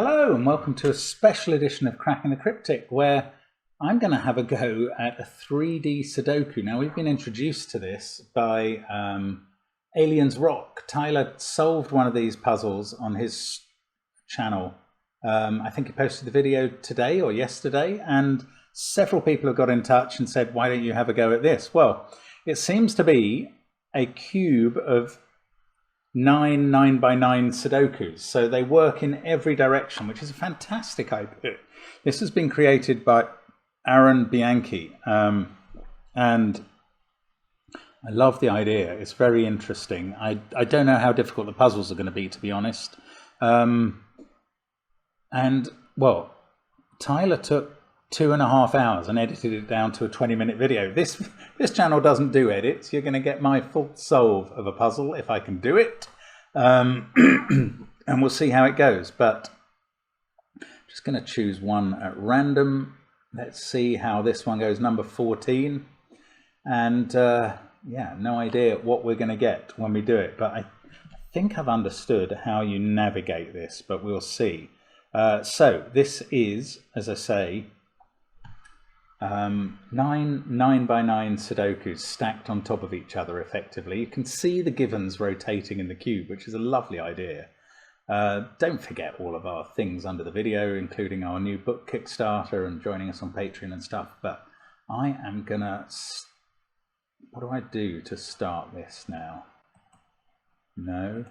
Hello and welcome to a special edition of Cracking the Cryptic, where I'm going to have a go at a 3D Sudoku. Now, we've been introduced to this by Aliens Rock. Tyler solved one of these puzzles on his channel. I think he posted the video today or yesterday, and several people have got in touch and said, why don't you have a go at this? Well, it seems to be a cube of 9 9x9 Sudokus, so they work in every direction, which is a fantastic idea. This has been created by Aaron Bianchi, and I love the idea. It's very interesting. I don't know how difficult the puzzles are going to be, to be honest. And well, Tyler took 2.5 hours and edited it down to a 20-minute video. This channel doesn't do edits. You're going to get my full solve of a puzzle if I can do it, and we'll see how it goes. But I'm just going to choose one at random. Let's see how this one goes. Number 14, and yeah, no idea what we're going to get when we do it, but I think I've understood how you navigate this, but we'll see. So this is, as I say, 9 9x9 Sudokus stacked on top of each other effectively. You can see the givens rotating in the cube, which is a lovely idea. Don't forget all of our things under the video, including our new book Kickstarter and joining us on Patreon and stuff. But I am gonna, what do I do to start this now? No,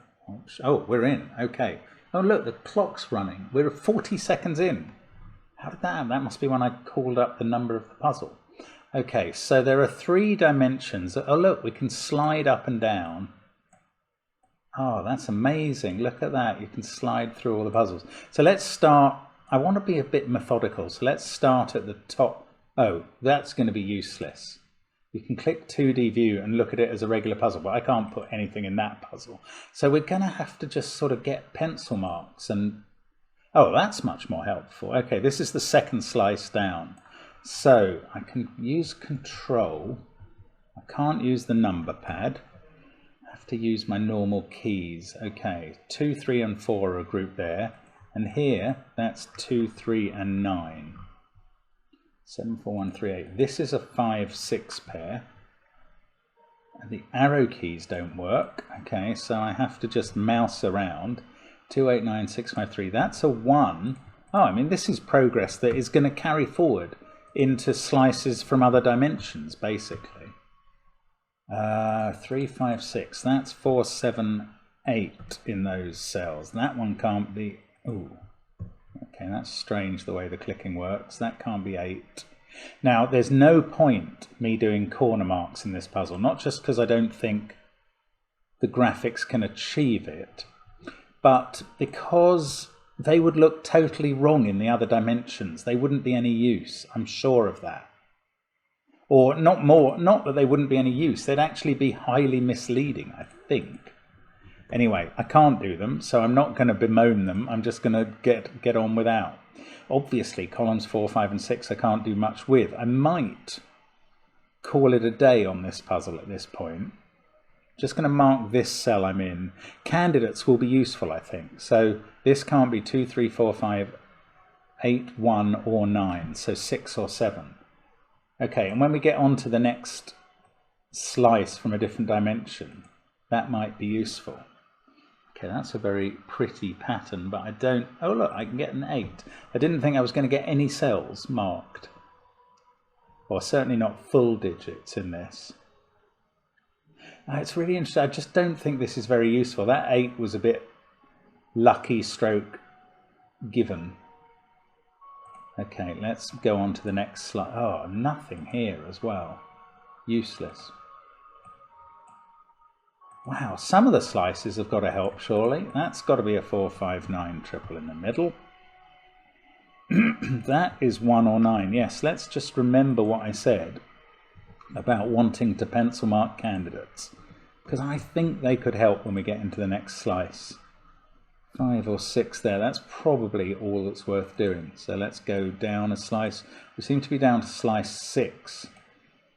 oh, we're in, okay. Oh look, the clock's running. We're 40 seconds in. How did that happen? That must be when I called up the number of the puzzle. Okay, so there are 3 dimensions. Oh look, we can slide up and down. Oh, that's amazing. Look at that. You can slide through all the puzzles. So let's start. I want to be a bit methodical. So let's start at the top. Oh, that's going to be useless. You can click 2D view and look at it as a regular puzzle, but I can't put anything in that puzzle. So we're going to have to just sort of get pencil marks and... Oh, that's much more helpful. Okay, this is the second slice down. So I can use control. I can't use the number pad. I have to use my normal keys. Okay, 2, 3 and 4 are grouped there. And here, that's 2, 3 and 9. 7, 4, 1, 3, 8. This is a 5, 6 pair. And the arrow keys don't work. Okay, so I have to just mouse around. 2, 8, 9, 6, 5, 3. That's a 1. Oh, I mean, this is progress that is going to carry forward into slices from other dimensions, basically. 3, 5, 6. That's 4, 7, 8 in those cells. That one can't be... Ooh. Okay, that's strange the way the clicking works. That can't be 8. Now, there's no point me doing corner marks in this puzzle, not just because I don't think the graphics can achieve it, but because they would look totally wrong in the other dimensions. They wouldn't be any use. I'm sure of that. Or not that they wouldn't be any use. They'd actually be highly misleading, I think. Anyway, I can't do them, so I'm not going to bemoan them. I'm just going to get on without. Obviously, columns 4, 5, and 6 I can't do much with. I might call it a day on this puzzle at this point. Just going to mark this cell I'm in. Candidates will be useful, I think. So this can't be 2, 3, 4, 5, 8, 1, or 9. So 6 or 7. Okay, and when we get on to the next slice from a different dimension, that might be useful. Okay, that's a very pretty pattern, but I don't... Oh, look, I can get an 8. I didn't think I was going to get any cells marked. Or certainly not full digits in this. It's really interesting. I just don't think this is very useful. That 8 was a bit lucky stroke given. Okay, let's go on to the next slide. Oh, nothing here as well. Useless. Wow, some of the slices have got to help, surely. That's got to be a 4, 5, 9 triple in the middle. That is 1 or 9. Yes, let's just remember what I said about wanting to pencil mark candidates, because I think they could help when we get into the next slice. 5 or 6 there. That's probably all that's worth doing. So let's go down a slice. We seem to be down to slice 6.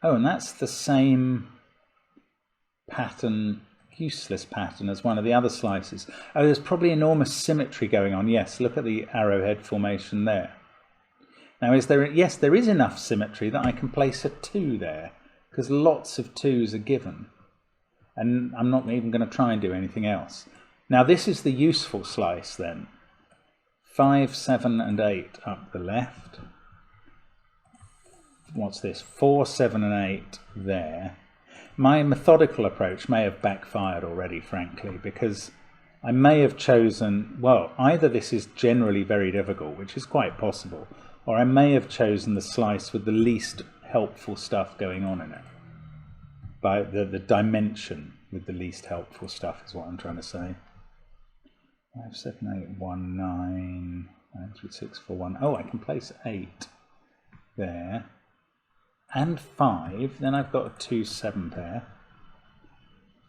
Oh, and that's the same pattern useless pattern as one of the other slices. Oh, there's probably enormous symmetry going on. Yes, look at the arrowhead formation there. Now, is there? Yes, there is enough symmetry that I can place a 2 there, because lots of 2s are given. And I'm not even going to try and do anything else. Now, this is the useful slice then. 5, 7 and 8 up the left. What's this? 4, 7 and 8 there. My methodical approach may have backfired already, frankly, because I may have chosen, well, either this is generally very difficult, which is quite possible, or I may have chosen the slice with the least helpful stuff going on in it. By the dimension with the least helpful stuff is what I'm trying to say. 5, 7, 8, 1, 9, 9, 3, 6, 4, 1. Oh, I can place 8 there. And 5, then I've got a 2, 7 pair.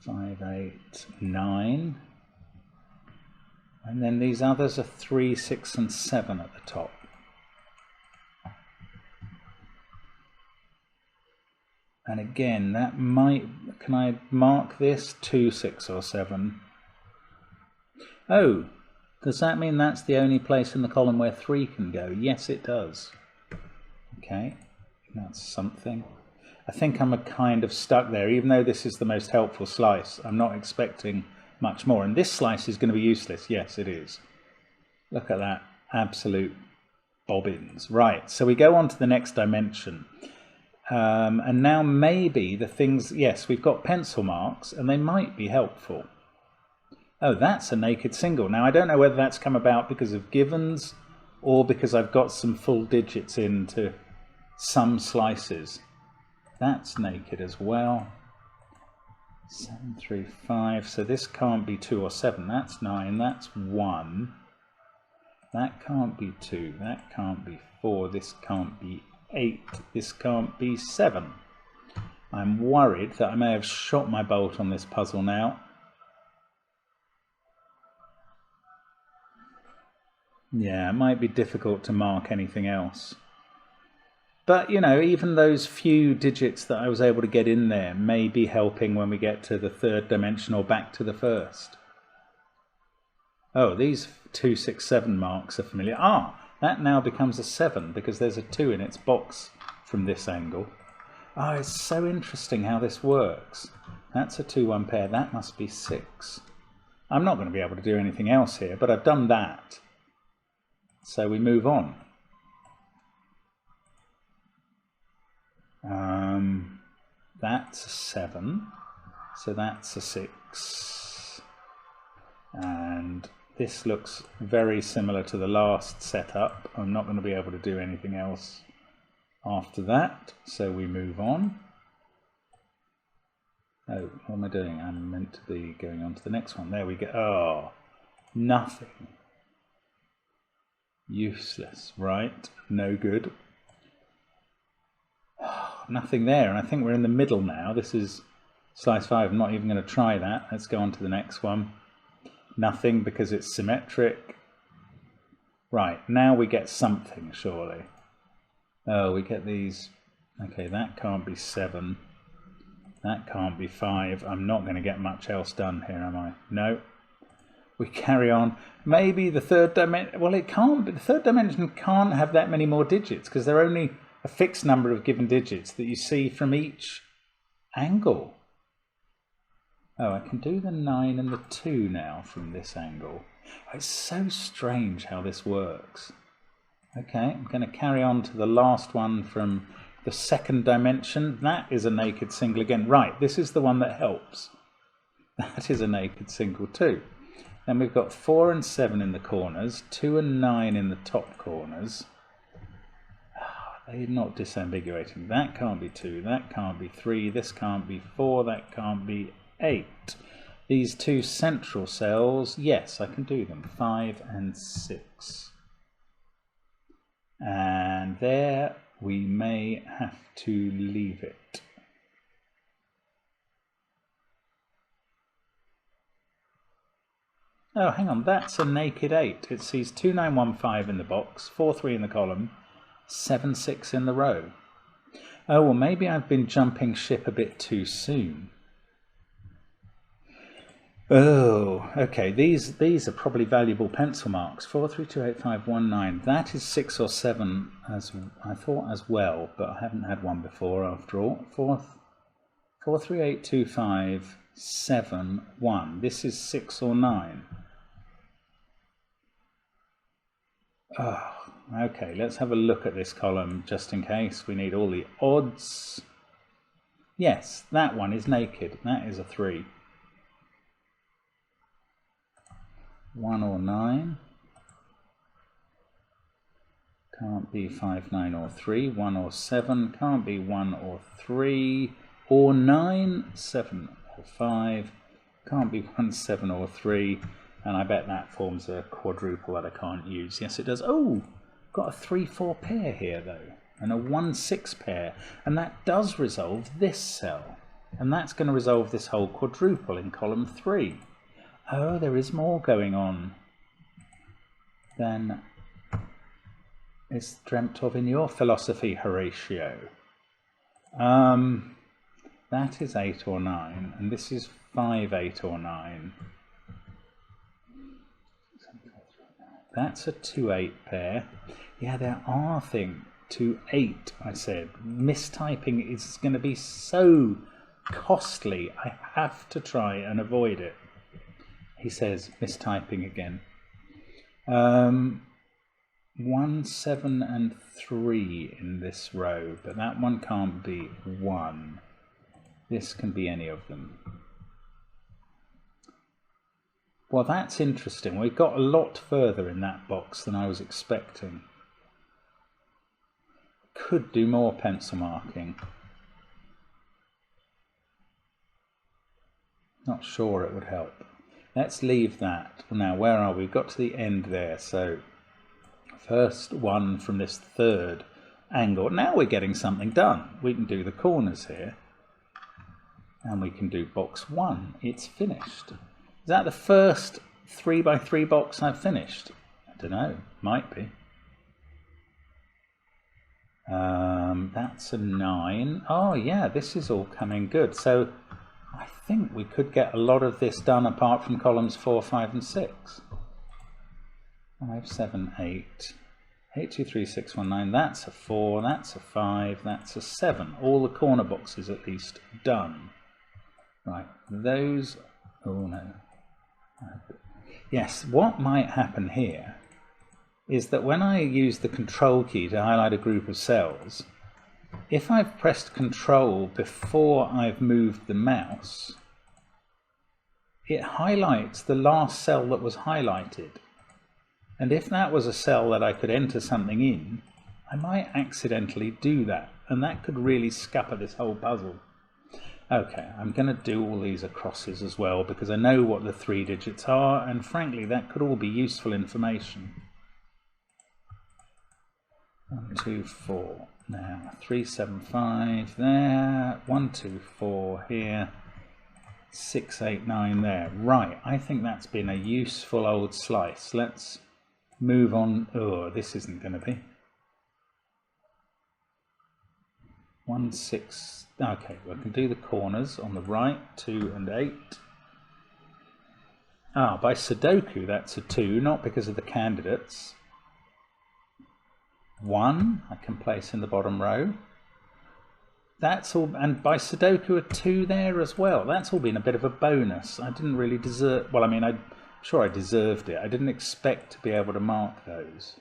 5, 8, 9. And then these others are 3, 6 and 7 at the top. And again, that might, can I mark this? 2, 6 or 7. Oh, does that mean that's the only place in the column where 3 can go? Yes, it does. Okay. That's something. I think I'm kind of stuck there. Even though this is the most helpful slice, I'm not expecting much more. And this slice is going to be useless. Yes, it is. Look at that. Absolute bobbins. Right, so we go on to the next dimension. And now maybe the things... Yes, we've got pencil marks, and they might be helpful. Oh, that's a naked single. Now, I don't know whether that's come about because of givens or because I've got some full digits into some slices. That's naked as well. 7, 3, 5. So this can't be 2 or 7. That's 9. That's 1. That can't be 2. That can't be 4. This can't be 8. This can't be 7. I'm worried that I may have shot my bolt on this puzzle now. Yeah, it might be difficult to mark anything else. But, you know, even those few digits that I was able to get in there may be helping when we get to the third dimension or back to the first. Oh, these 2, 6, 7 marks are familiar. Ah, that now becomes a 7 because there's a 2 in its box from this angle. Oh, it's so interesting how this works. That's a 2, 1 pair. That must be 6. I'm not going to be able to do anything else here, but I've done that. So we move on. That's a 7, so that's a 6, and this looks very similar to the last setup. I'm not going to be able to do anything else after that, so we move on. Oh, what am I doing? I'm meant to be going on to the next one. There we go. Oh, nothing. Useless, right? No good. Nothing there, and I think we're in the middle now. This is slice 5. I'm not even going to try that. Let's go on to the next one. Nothing because it's symmetric. Right, now we get something, surely. Oh, we get these. Okay, that can't be 7. That can't be 5. I'm not going to get much else done here, am I? No. We carry on. Maybe the third dimension... Well, it can't, but the third dimension can't have that many more digits because there are only a fixed number of given digits that you see from each angle. Oh, I can do the 9 and the 2 now from this angle. It's so strange how this works. Okay, I'm going to carry on to the last one from the second dimension. That is a naked single again. Right, this is the one that helps. That is a naked single too. Then we've got 4 and 7 in the corners, 2 and 9 in the top corners. They're not disambiguating. That can't be 2, that can't be 3, this can't be 4, that can't be 8. These 2 central cells, yes, I can do them. 5 and 6. And there we may have to leave it. Oh, hang on, that's a naked 8. It sees 2, 9, 1, 5 in the box, 4, 3 in the column, 7, 6 in the row. Oh, well, maybe I've been jumping ship a bit too soon. Oh, okay. These are probably valuable pencil marks. 432851 That is 6 or 7 as I thought as well, but I haven't had one before after all. 438257 This is 6 or 9. Oh, okay. Let's have a look at this column just in case. We need all the odds. Yes, that one is naked. That is a 3. 1 or 9. Can't be 5, 9 or 3. 1 or 7. Can't be 1 or 3 or 9. 7 or 5. Can't be 1, 7 or 3. And I bet that forms a quadruple that I can't use. Yes, it does. Oh, got a 3, 4 pair here though. And a 1, 6 pair. And that does resolve this cell. And that's going to resolve this whole quadruple in column 3. Oh, there is more going on than is dreamt of in your philosophy, Horatio. That is 8 or 9, and this is 5, 8 or 9. That's a 2, 8 pair. Yeah, there are things. 2, 8, I said. Mistyping is going to be so costly. I have to try and avoid it. He says, mistyping again. 1, 7 and 3 in this row, but that one can't be 1. This can be any of them. Well, that's interesting. We got a lot further in that box than I was expecting. Could do more pencil marking. Not sure it would help. Let's leave that. Now, where are we? We've got to the end there. So, first one from this third angle. Now we're getting something done. We can do the corners here. And we can do box 1. It's finished. Is that the first 3x3 box I've finished? I don't know. Might be. That's a 9. Oh, yeah, this is all coming good. So, I think we could get a lot of this done apart from columns 4, 5 and 6. 5, 7, 8. 8, 2, 3, 6, 1, 9. That's a 4. That's a 5. That's a 7. All the corner boxes at least done. Right, those... Oh, no. Yes, what might happen here is that when I use the Control key to highlight a group of cells, if I've pressed Control before I've moved the mouse, it highlights the last cell that was highlighted. And if that was a cell that I could enter something in, I might accidentally do that, and that could really scupper this whole puzzle. Okay, I'm going to do all these acrosses as well, because I know what the 3 digits are, and frankly that could all be useful information. 1, 2, 4. Now 3, 7, 5 there. 1, 2, 4 here. 6, 8, 9 there. Right, I think that's been a useful old slice. Let's move on. Oh, this isn't going to be. 1, 6. Okay, we can do the corners on the right. 2 and 8. Ah, by Sudoku that's a 2, not because of the candidates. 1 I can place in the bottom row. That's all, and by Sudoku a 2 there as well. That's all been a bit of a bonus. I didn't really deserve, well, I mean, I'm sure I deserved it. I didn't expect to be able to mark those.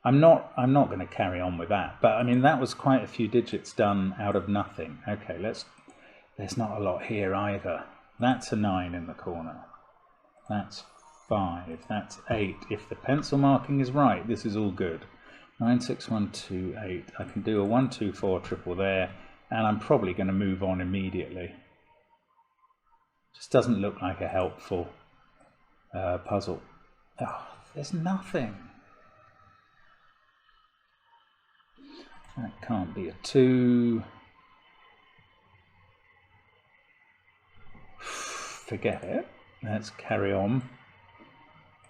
I'm not going to carry on with that, but I mean, that was quite a few digits done out of nothing. Okay, there's not a lot here either. That's a 9 in the corner. That's 5, that's 8. If the pencil marking is right, this is all good. 9, 6, 1, 2, 8. I can do a 1, 2, 4 triple there, and I'm probably going to move on immediately. Just doesn't look like a helpful puzzle. Oh, there's nothing. That can't be a 2. Forget it. Let's carry on.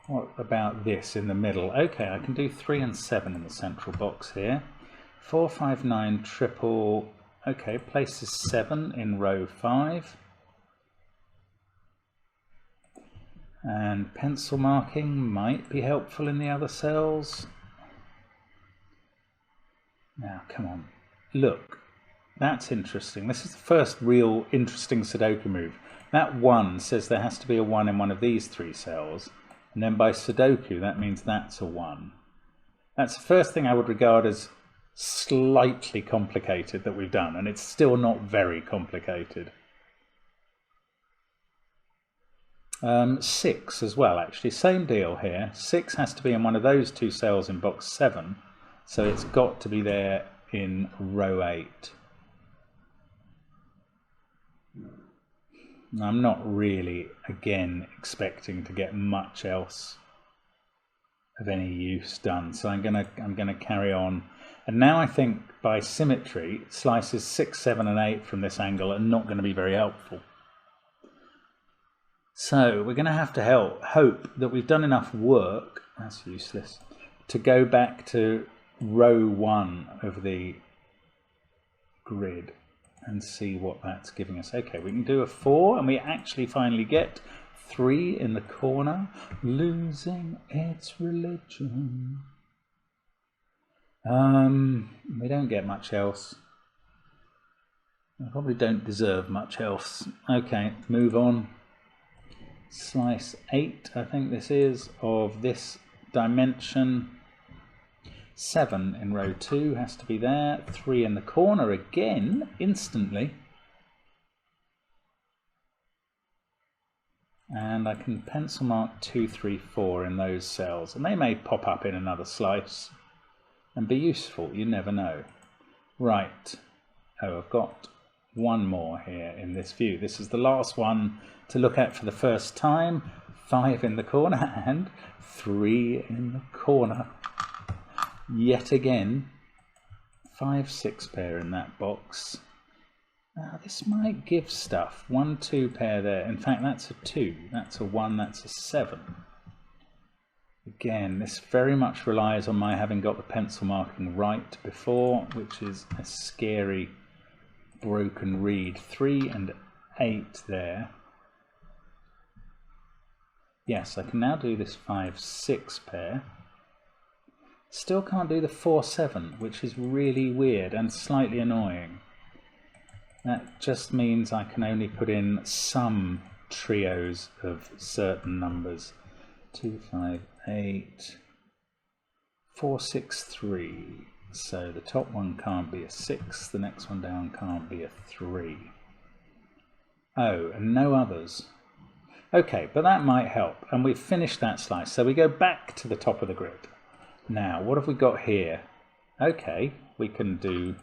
What about this in the middle? Okay, I can do 3 and 7 in the central box here. 4, 5, 9, triple. Okay, places 7 in row 5. And pencil marking might be helpful in the other cells. Now, come on. Look, that's interesting. This is the first real interesting Sudoku move. That 1 says there has to be a 1 in one of these 3 cells. And then by Sudoku, that means that's a 1. That's the first thing I would regard as slightly complicated that we've done. And it's still not very complicated. 6 as well, actually. Same deal here. 6 has to be in one of those 2 cells in box 7. So it's got to be there in row 8. I'm not really, again, expecting to get much else of any use done, so I'm gonna carry on. And now I think by symmetry, slices 6, 7, and 8 from this angle are not going to be very helpful. So we're going to have to hope that we've done enough work. That's useless. To go back to row 1 of the grid and see what that's giving us. Okay, we can do a 4, and we actually finally get 3 in the corner, losing its religion. We don't get much else. I probably don't deserve much else. Okay, move on. Slice 8, I think this is, of this dimension. 7 in row 2 has to be there. 3 in the corner again, instantly. And I can pencil mark 2, 3, 4 in those cells. And they may pop up in another slice and be useful, you never know. Right. Oh, I've got one more here in this view. This is the last one to look at for the first time. 5 in the corner and 3 in the corner. Yet again, 5, 6 pair in that box. Now this might give stuff. 1, 2 pair there. In fact, that's a 2. That's a 1. That's a 7. Again, this very much relies on my having got the pencil marking right before, which is a scary broken read. 3 and 8 there. Yes, I can now do this 5, 6 pair. Still can't do the 4, 7, which is really weird and slightly annoying. That just means I can only put in some trios of certain numbers. 2, 5, 8, 4, 6, 3. So the top one can't be a 6, the next one down can't be a 3. Oh, and no others. Okay, but that might help. And we've finished that slice. So we go back to the top of the grid. Now, what have we got here? Okay, we can do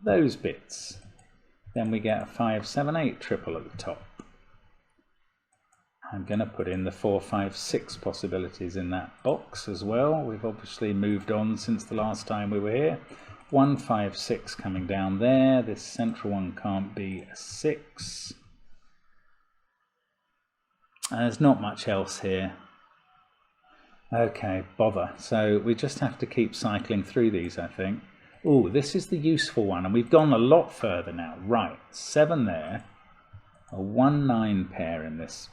those bits. Then we get a 5, 7, 8 triple at the top. I'm going to put in the 4, 5, 6 possibilities in that box as well. We've obviously moved on since the last time we were here. 1, 5, 6 coming down there. This central one can't be a 6. There's not much else here. Okay, bother. So we just have to keep cycling through these, I think. Oh, this is the useful one, and we've gone a lot further now. Right, 7 there. A 1, 9 pair in this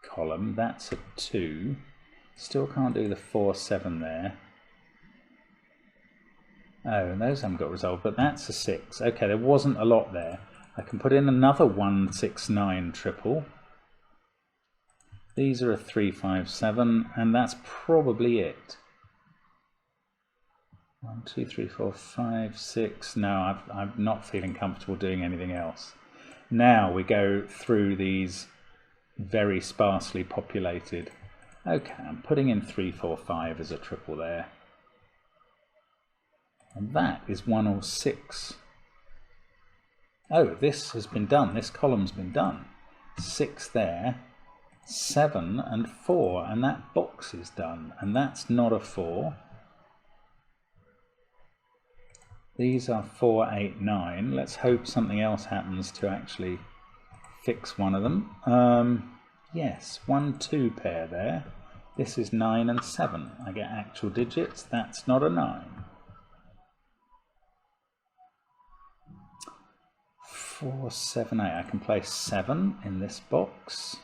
column. That's a 2. Still can't do the 4, 7 there. Oh, and those haven't got resolved, but that's a 6. Okay, there wasn't a lot there. I can put in another 1, 6, 9 triple. These are a 3, 5, 7, and that's probably it. 1, 2, 3, 4, 5, 6. No, I'm not feeling comfortable doing anything else. Now we go through these very sparsely populated. Okay, I'm putting in 3, 4, 5 as a triple there. And that is 1 or 6. Oh, this has been done. This column's been done. 6 there. 7 and 4, and that box is done, and that's not a 4. These are 4, 8, 9. Let's hope something else happens to actually fix one of them. Yes, 1, 2 pair there. This is 9 and 7. I get actual digits. That's not a 9. 4, 7, 8. I can place 7 in this box.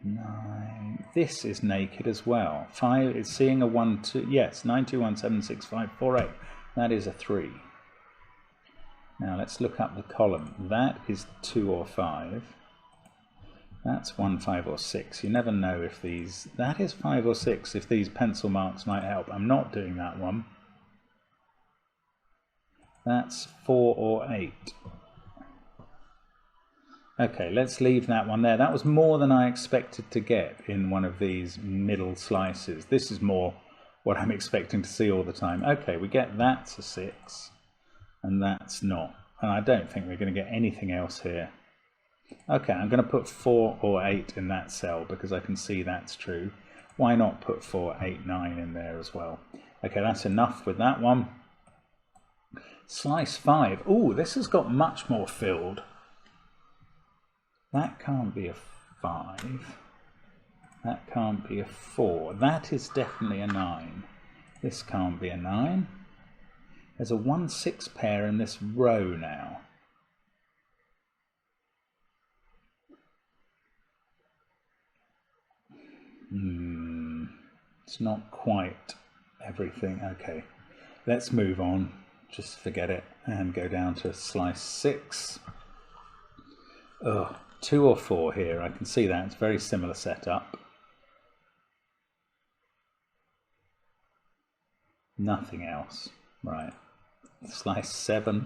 9. This is naked as well. 5 is seeing a 1, 2. Yes, 9, 2, 1, 7, 6, 5, 4, 8. That is a 3. Now let's look up the column. That is 2 or 5. That's 1, 5 or 6. You never know if these... That is 5 or 6, if these pencil marks might help. I'm not doing that one. That's 4 or 8. Okay, let's leave that one there. That was more than I expected to get in one of these middle slices. This is more what I'm expecting to see all the time. Okay, we get that's a 6, and that's not. And I don't think we're going to get anything else here. Okay, I'm going to put 4 or 8 in that cell because I can see that's true. Why not put 4, 8, 9 in there as well? Okay, that's enough with that one. Slice 5. Ooh, this has got much more filled. That can't be a 5. That can't be a 4. That is definitely a 9. This can't be a 9. There's a 1, 6 pair in this row now. It's not quite everything. Okay, let's move on. Just forget it and go down to slice 6. Ugh. 2 or 4 here, I can see that. It's very similar setup. Nothing else. Right. Slice 7.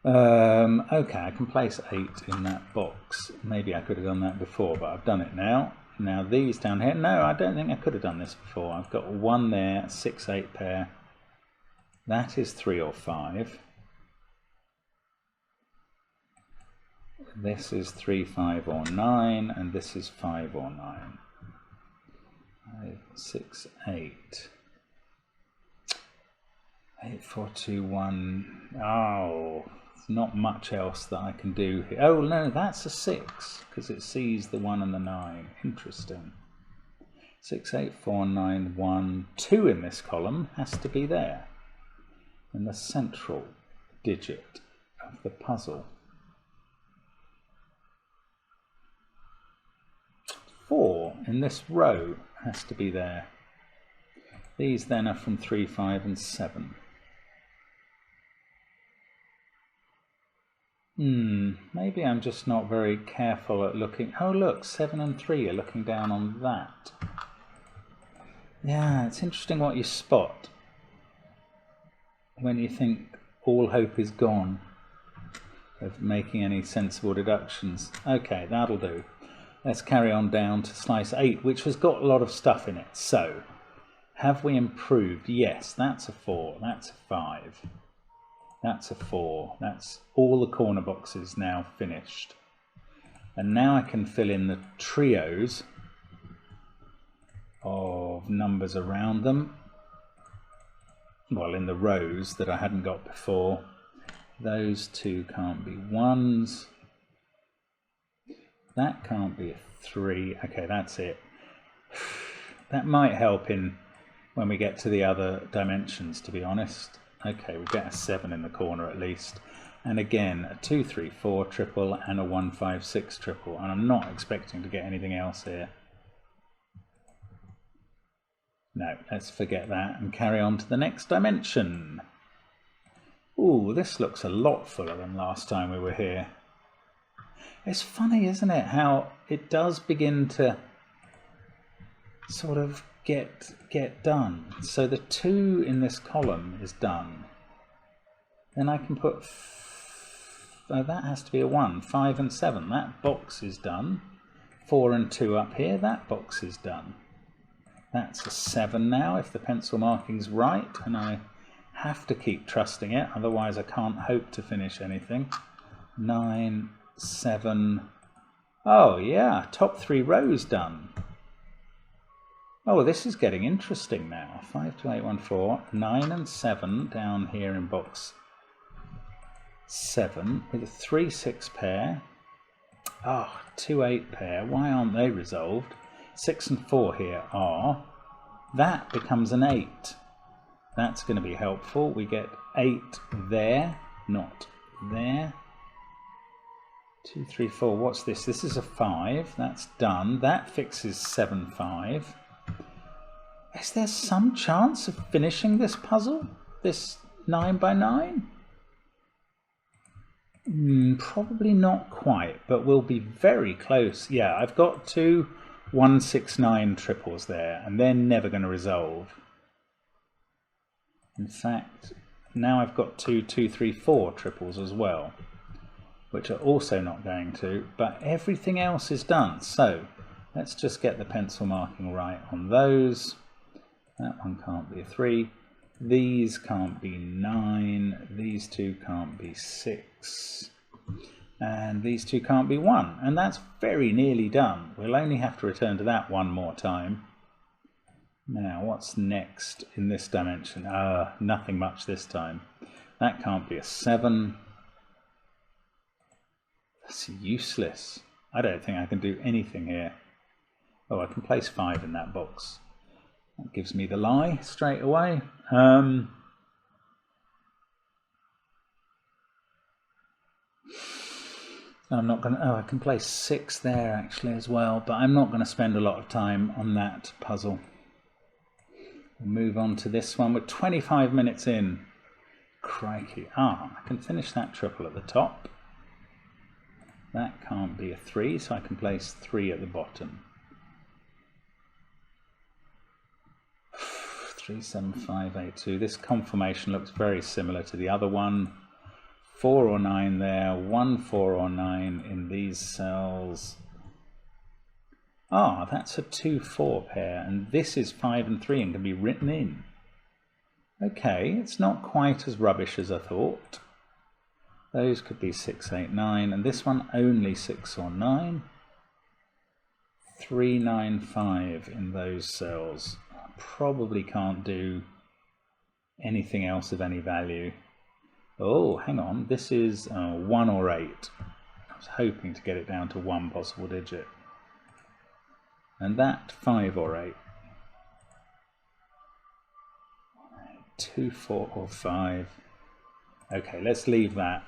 Okay, I can place 8 in that box. Maybe I could have done that before, but I've done it now. Now these down here, no, I don't think I could have done this before. I've got 1 there, 6, 8 pair. That is 3 or 5. This is 3, 5 or 9, and this is 5 or 9. 5, 6, 8. 8, 4, 2, 1. Oh, there's not much else that I can do here. Oh no, that's a 6, because it sees the 1 and the 9. Interesting. 6, 8, 4, 9, 1. 2 in this column has to be there, in the central digit of the puzzle. 4 in this row has to be there. These then are from 3, 5 and 7. Maybe I'm just not very careful at looking. Oh look, 7 and 3 are looking down on that. Yeah, it's interesting what you spot when you think all hope is gone of making any sensible deductions. Okay, that'll do. Let's carry on down to slice 8, which has got a lot of stuff in it. So, have we improved? Yes, that's a 4, that's a 5, that's a 4. That's all the corner boxes now finished. And now I can fill in the trios of numbers around them. Well, in the rows that I hadn't got before. Those 2 can't be 1s. That can't be a 3. Okay, that's it. That might help in when we get to the other dimensions, to be honest. Okay, we get a 7 in the corner at least. And again, a 2, 3, 4 triple and a 1, 5, 6 triple. And I'm not expecting to get anything else here. No, let's forget that and carry on to the next dimension. Ooh, this looks a lot fuller than last time we were here. It's funny, isn't it, how it does begin to sort of get done. So the 2 in this column is done. Then I can put, oh, that has to be a 1, 5 and 7. That box is done. 4 and 2 up here, that box is done. That's a 7 now, if the pencil marking's right, and I have to keep trusting it, otherwise I can't hope to finish anything. 9, 7. Oh yeah, top 3 rows done. Oh, this is getting interesting now. 5, 2, 8, 1, 4, 9 and 7 down here in box 7 with a 3, 6 pair. Oh, 2, 8 pair. Why aren't they resolved? 6 and 4 here are. That becomes an 8. That's going to be helpful. We get 8 there, not there. 2, 3, 4. What's this? This is a 5. That's done. That fixes 7, 5. Is there some chance of finishing this puzzle? This 9 by 9? Probably not quite, but we'll be very close. Yeah, I've got 2 1, 6, 9 triples there, and they're never going to resolve. In fact, now I've got 2, 2, 3, 4 triples as well, which are also not going to, but everything else is done. So let's just get the pencil marking right on those. That one can't be a 3. These can't be 9. These 2 can't be 6. And these 2 can't be 1. And that's very nearly done. We'll only have to return to that one more time. Now, what's next in this dimension? Nothing much this time. That can't be a 7. That's useless. I don't think I can do anything here. Oh, I can place 5 in that box. That gives me the lie straight away. I'm not going to... Oh, I can place 6 there actually as well, but I'm not going to spend a lot of time on that puzzle. We'll move on to this one. We're 25 minutes in. Crikey. I can finish that triple at the top. That can't be a 3, so I can place 3 at the bottom. 3, 7, 5, 8, 2. This conformation looks very similar to the other one. 4 or 9 there, 1, 4 or 9 in these cells. That's a 2, 4 pair, and this is 5 and 3 and can be written in. Okay, it's not quite as rubbish as I thought. Those could be 6, 8, 9, and this one only 6 or 9. 3, 9, 5 in those cells. I probably can't do anything else of any value. Oh, hang on, this is 1 or 8. I was hoping to get it down to 1 possible digit. And that 5 or 8. 2, 4 or 5. Okay, let's leave that.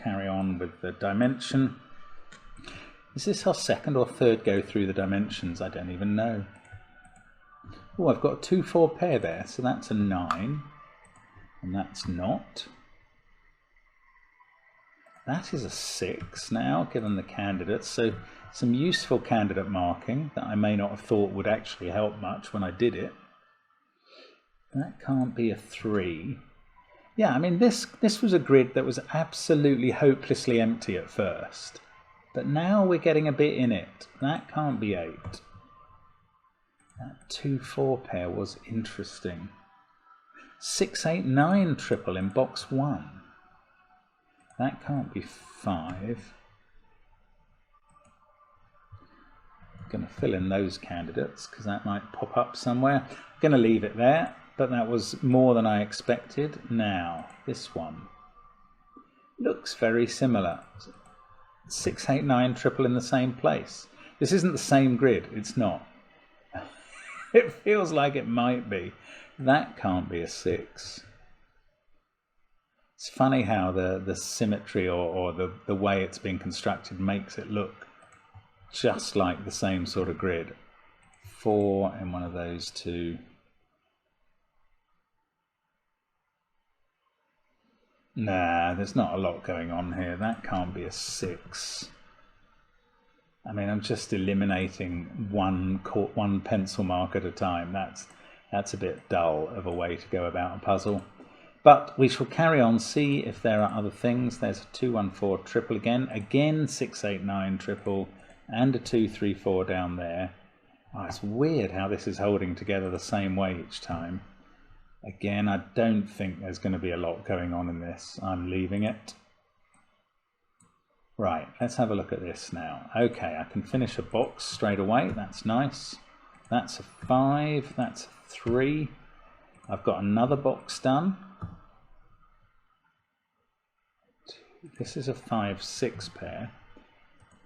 Carry on with the dimension. Is this our second or third go through the dimensions? I don't even know. Oh, I've got a 2, 4 pair there, so that's a 9. And that's not. That is a 6 now, given the candidates. So some useful candidate marking that I may not have thought would actually help much when I did it. That can't be a 3. Yeah, I mean, this was a grid that was absolutely hopelessly empty at first. But now we're getting a bit in it. That can't be 8. That 2, 4 pair was interesting. 6, 8, 9 triple in box 1. That can't be 5. I'm going to fill in those candidates because that might pop up somewhere. I'm going to leave it there, but that was more than I expected. Now, this one looks very similar. 6, 8, 9 triple in the same place. This isn't the same grid. It's not. It feels like it might be. That can't be a 6. It's funny how the symmetry or the way it's been constructed makes it look just like the same sort of grid. 4 in one of those 2. Nah, there's not a lot going on here. That can't be a 6. I mean, I'm just eliminating one pencil mark at a time. That's a bit dull of a way to go about a puzzle. But we shall carry on, see if there are other things. There's a 2, 1, 4 triple again 6, 8, 9 triple, and a 2, 3, 4 down there. Oh, it's weird how this is holding together the same way each time. Again, I don't think there's going to be a lot going on in this. I'm leaving it. Right, let's have a look at this now. Okay, I can finish a box straight away. That's nice. That's a 5. That's a 3. I've got another box done. This is a 5, 6 pair.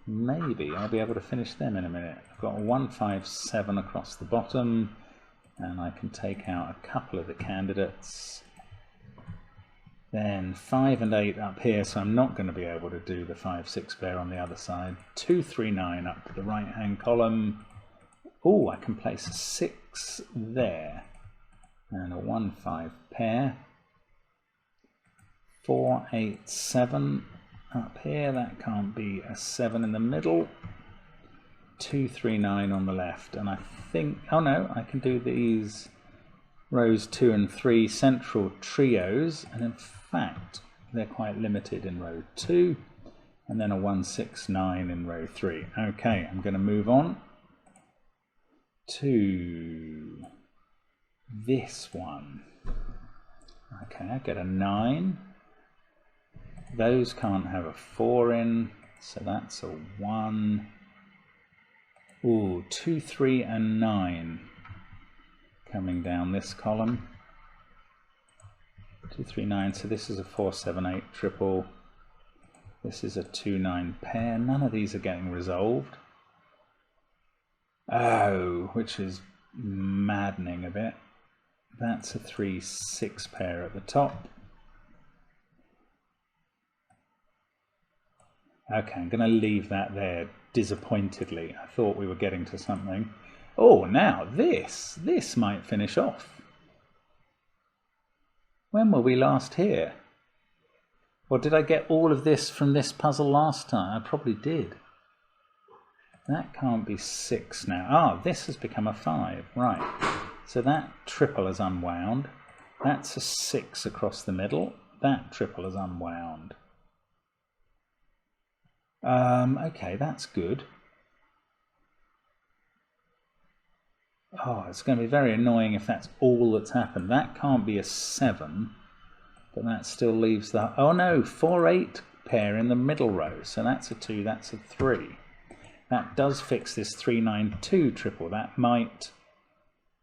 Maybe I'll be able to finish them in a minute. I've got a 1, 5, 7 across the bottom, and I can take out a couple of the candidates. Then 5 and 8 up here, so I'm not going to be able to do the 5, 6 pair on the other side. 2, 3, 9 up to the right hand column. Oh, I can place a 6 there and a 1, 5 pair. 4, 8, 7 up here, that can't be a 7 in the middle. 2, 3, 9 on the left, and I think, oh no, I can do these rows 2 and 3 central trios, and in fact they're quite limited in row 2, and then a 1, 6, 9 in row 3. Okay, I'm going to move on to this one. Okay, I get a 9. Those can't have a 4 in, so that's a 1. Ooh, 2, 3 and 9 coming down this column. 2, 3, 9, so this is a 4, 7, 8 triple. This is a 2, 9 pair. None of these are getting resolved. Oh, which is maddening a bit. That's a 3, 6 pair at the top. Okay, I'm going to leave that there disappointedly. I thought we were getting to something. Oh, now this might finish off. When were we last here? Or did I get all of this from this puzzle last time? I probably did. That can't be 6 now. Ah, this has become a 5. Right. So that triple is unwound. That's a 6 across the middle. That triple is unwound. Okay, that's good. Oh, it's going to be very annoying if that's all that's happened. That can't be a 7, but that still leaves the... Oh no, 4, 8 pair in the middle row. So that's a 2, that's a 3. That does fix this 3, 9, 2 triple. That might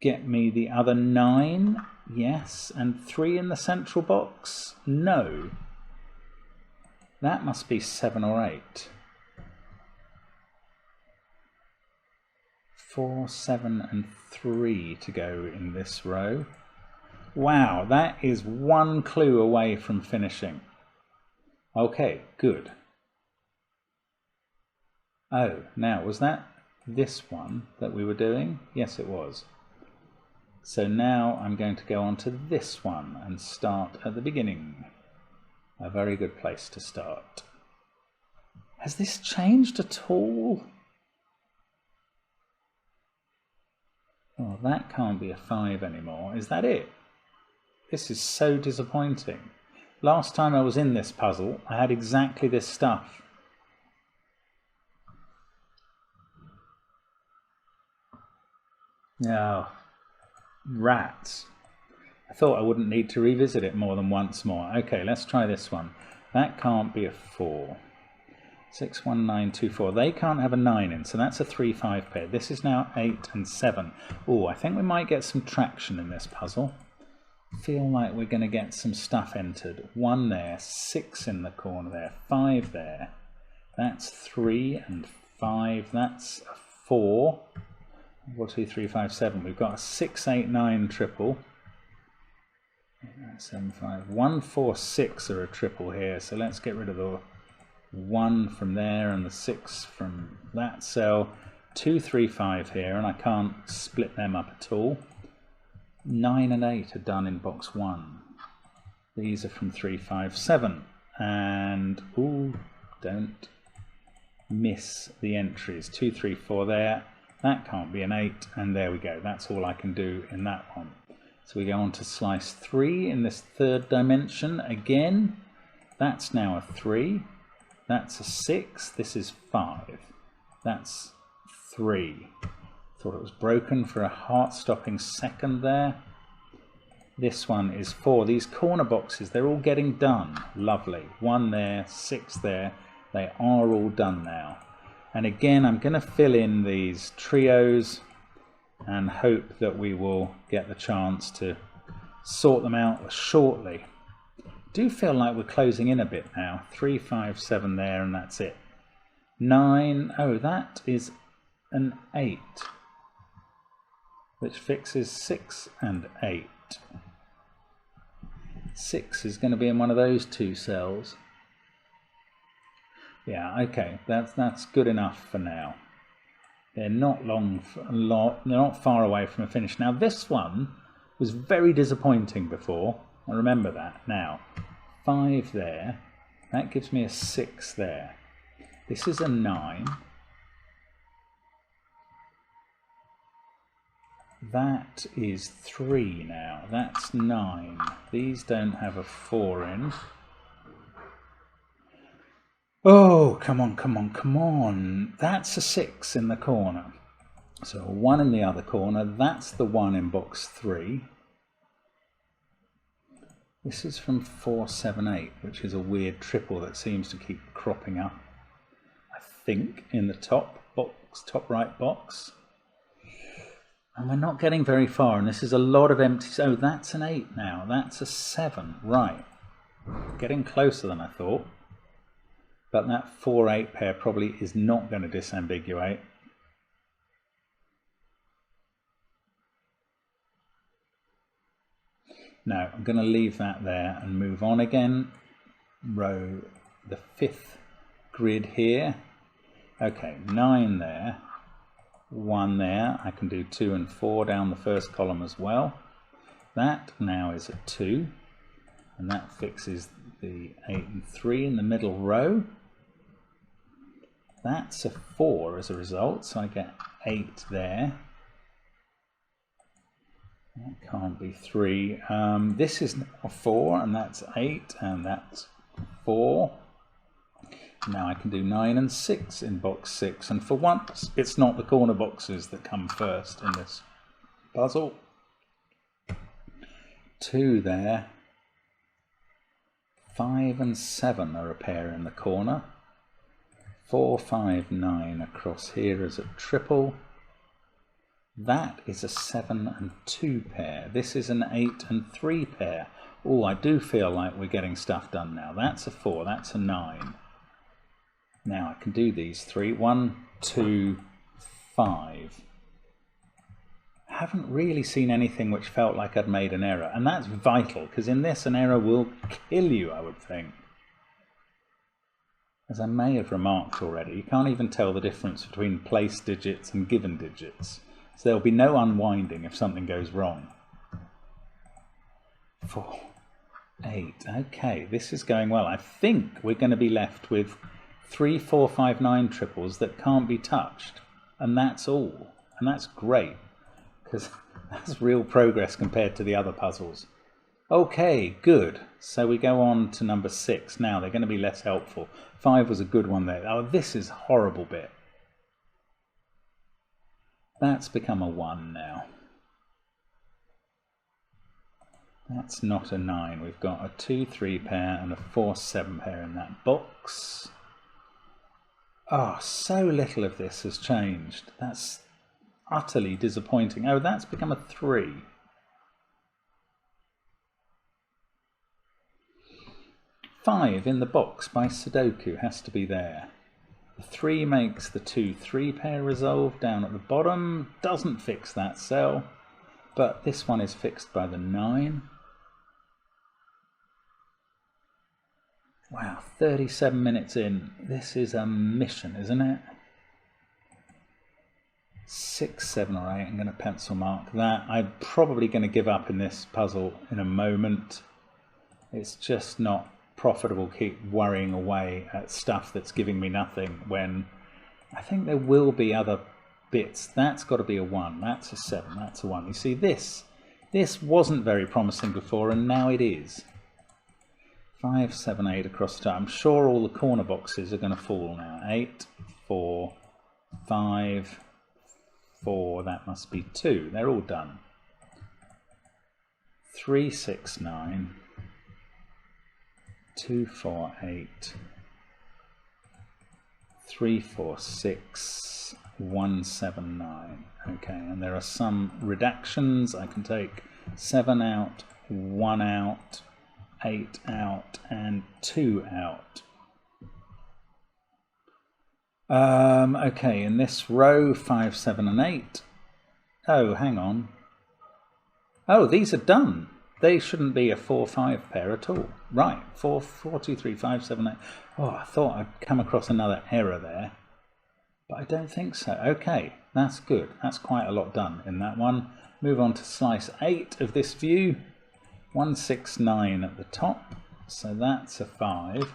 get me the other 9. Yes, and 3 in the central box. No. That must be 7 or 8. 4, 7 and 3 to go in this row. Wow, that is 1 clue away from finishing. Okay, good. Oh, now was that this one that we were doing? Yes, it was. So now I'm going to go on to this one and start at the beginning. A very good place to start. Has this changed at all? Oh, that can't be a 5 anymore. Is that it? This is so disappointing. Last time I was in this puzzle, I had exactly this stuff. Oh, rats. I thought I wouldn't need to revisit it more than once more. Okay, let's try this one. That can't be a 4. 6, 1, 9, 2, 4. They can't have a 9 in, so that's a 3, 5 pair. This is now 8 and 7. Oh, I think we might get some traction in this puzzle. Feel like we're going to get some stuff entered. 1 there, 6 in the corner there, 5 there. That's 3 and 5. That's a 4. 4, 2, 3, 5, 7. We've got a 6, 8, 9 triple. 8, 9, 7, 5. 1, 4, 6 are a triple here, so let's get rid of the 1 from there and the 6 from that cell. 2, 3, 5 here, and I can't split them up at all. 9 and 8 are done in box 1. These are from 3, 5, 7. And, ooh, don't miss the entries. 2, 3, 4 there. That can't be an 8, and there we go. That's all I can do in that one. So we go on to slice 3 in this third dimension again. That's now a 3. That's a 6. This is 5. That's 3. Thought it was broken for a heart-stopping second there. This one is 4. These corner boxes, they're all getting done. Lovely. 1 there, 6 there. They are all done now. And again, I'm going to fill in these trios and hope that we will get the chance to sort them out shortly. Do feel like we're closing in a bit now. 3, 5, 7 there, and that's it. 9. Oh, that is an 8, which fixes 6 and 8. 6 is going to be in one of those 2 cells. Yeah, okay, that's good enough for now. They're not they're not far away from a finish. Now this one was very disappointing before. I remember that now. 5 there. That gives me a 6 there. This is a 9. That is 3 now. That's 9. These don't have a 4 in. Oh, come on, come on, come on. That's a 6 in the corner. So a 1 in the other corner. That's the 1 in box 3. This is from 4, 7, 8, which is a weird triple that seems to keep cropping up. I think in the top box, top right box. And we're not getting very far, and this is a lot of empties. Oh, that's an 8 now. That's a 7. Right. Getting closer than I thought. But that 4, 8 pair probably is not going to disambiguate. No, I'm going to leave that there and move on again. Row the 5th grid here. Okay, 9 there. 1 there. I can do 2 and 4 down the first column as well. That now is a 2, and that fixes the 8 and 3 in the middle row. That's a 4 as a result, so I get 8 there. That can't be 3. This is a 4, and that's 8, and that's 4. Now I can do 9 and 6 in box 6, and for once it's not the corner boxes that come first in this puzzle. 2 there. 5 and 7 are a pair in the corner. 4, 5, 9 across here is a triple. That is a 7 and 2 pair. This is an 8 and 3 pair. Oh, I do feel like we're getting stuff done now. That's a 4, that's a 9. Now I can do these 3. 1, 2, 5. I haven't really seen anything which felt like I'd made an error, and that's vital, because in this an error will kill you, I would think. As I may have remarked already, you can't even tell the difference between place digits and given digits. So there'll be no unwinding if something goes wrong. 4, 8. Okay, this is going well. I think we're going to be left with 3, 4, 5, 9 triples that can't be touched. And that's all. And that's great, because that's real progress compared to the other puzzles. Okay, good. So we go on to number 6. Now they're going to be less helpful. 5 was a good one there. Oh, this is a horrible bit. That's become a 1 now. That's not a 9. We've got a 2, 3 pair and a 4, 7 pair in that box. Oh, so little of this has changed. That's utterly disappointing. Oh, that's become a 3. Five in the box by Sudoku has to be there. The 3 makes the 2, 3 pair resolve down at the bottom. Doesn't fix that cell, but this one is fixed by the 9. Wow, 37 minutes in. This is a mission, isn't it? 6, 7 or 8. I'm going to pencil mark that. I'm probably going to give up in this puzzle in a moment. It's just not profitable keep worrying away at stuff that's giving me nothing when I think there will be other bits. That's got to be a 1. That's a 7. That's a 1. You see, this wasn't very promising before, and now it is. 5, 7, 8 across the top. I'm sure all the corner boxes are going to fall now. 8, 4, 5, 4. That must be 2. They're all done. 3, 6, 9. 2, 4, 8. 3, 4, 6. 1, 7, 9. Okay, and there are some redactions. I can take 7 out, 1 out, 8 out, and 2 out. Okay, in this row, 5, 7, and 8. Oh, hang on. Oh, these are done. They shouldn't be a 4-5 pair at all. Right, 4, 2, 3, 5, 7, 8. Oh, I thought I'd come across another error there, but I don't think so. Okay, that's good. That's quite a lot done in that one. Move on to slice 8 of this view. 1, 6, 9 at the top, so that's a 5.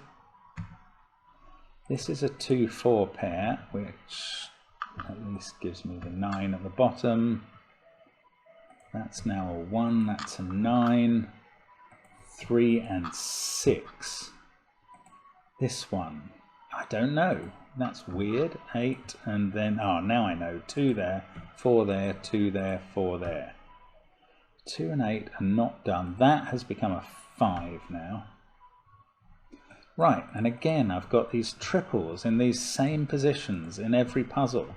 This is a 2, 4 pair, which at least gives me the 9 at the bottom. That's now a 1, that's a 9, 3 and 6. This one, I don't know. That's weird. 8 and then, oh, now I know. 2 there, 4 there, 2 there, 4 there. 2 and 8 are not done. That has become a 5 now. Right, and again I've got these triples in these same positions in every puzzle.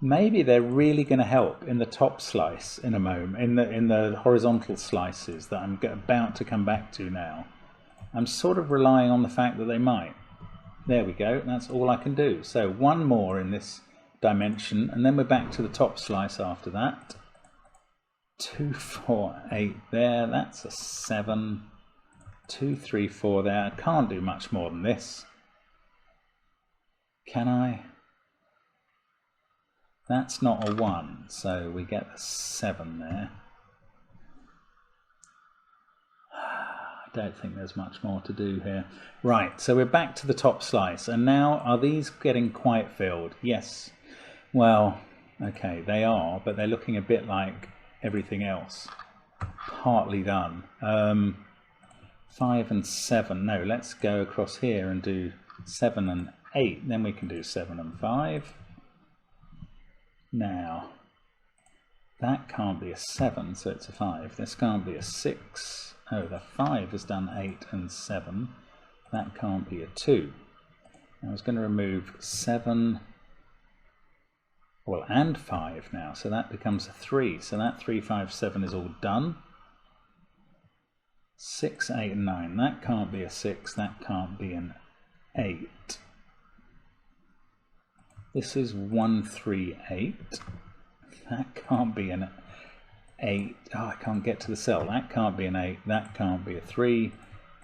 Maybe they're really going to help in the top slice in a moment, in the horizontal slices that I'm about to come back to now. I'm sort of relying on the fact that they might. There we go, that's all I can do. So one more in this dimension, and then we're back to the top slice after that. 2, 4, 8 there, that's a 7. 2, 3, 4 there. I can't do much more than this. Can I? That's not a 1, so we get a 7 there. I don't think there's much more to do here. Right, so we're back to the top slice, and now are these getting quite filled? Yes. Well, okay, they are, but they're looking a bit like everything else. Partly done. 5 and 7. No, let's go across here and do 7 and 8. Then we can do 7 and 5. Now, that can't be a 7, so it's a 5. This can't be a 6. Oh, the 5 has done 8 and 7. That can't be a 2. I was going to remove 7, well, and 5 now, so that becomes a 3. So that 3, 5, 7 is all done. 6, 8 and 9. That can't be a 6. That can't be an 8. This is 1, 3, 8. That can't be an 8. Oh, I can't get to the cell. That can't be an 8. That can't be a 3.